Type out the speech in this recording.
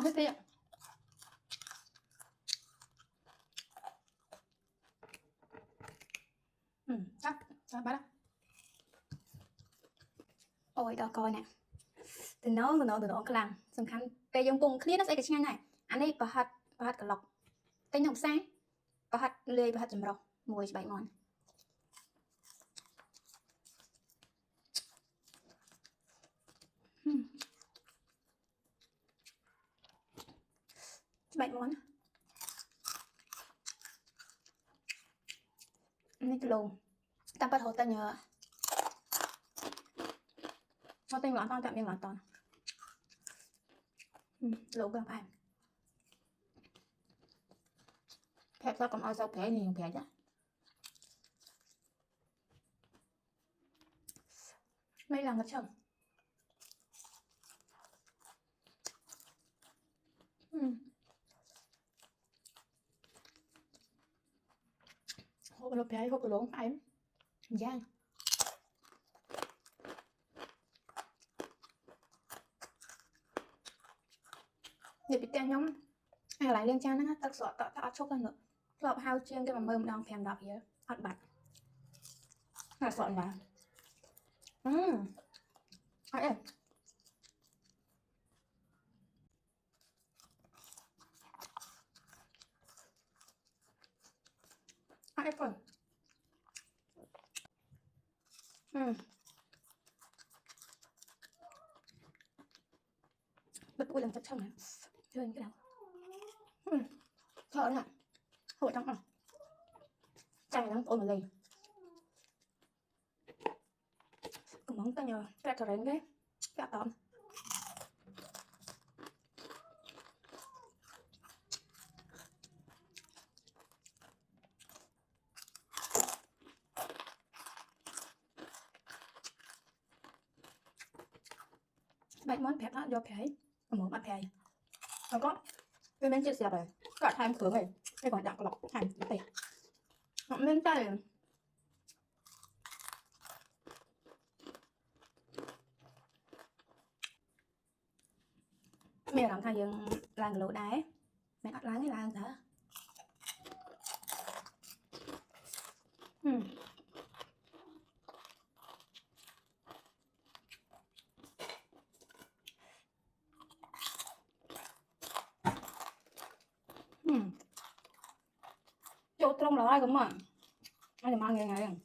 hết đi ạ. Chắc bắt đó. Ôi đó coi nè. Từ nó cái làm sầm khăn cây dông cùng clear nó sẽ cái ngang này anh ấy bà hạt cả lọc cây nồng sáng bà hạt lê bà hạt chấm rau mùi bảy món bảy món này cái lồng tam bắt hồ ta nhờ nó tên lón con tạm miếng lón toàn lồng làm ăn phép sao còn ai sao phép nhiều phép chứ mấy lần cái chồng hộp lô phép hộp lỗ phải giang để bị tên nhóm ai lại lên trang nó tao sợ tao chốt hơn nữa lọp hao chiên cái mà mơm đang thèm đọc vậy hot bạch là sợ là ai ai phần bật vui lần thật chồng này chơi cái nào sợ nè hồi trong à cay lắm ôi mà lì cũng món ta nhờ cái trò đến cái tóm bảy món phép đó do phép một ăn phép rồi có cái bên chia sẻ rồi cả hai khử này cái còn đặc lọc hành tệ họ bên tay mẹ làm thay dương làm lỗ đáy mẹ ăn láng cái làm thế chỗ trong đó ai cũng mà ai thì mang người này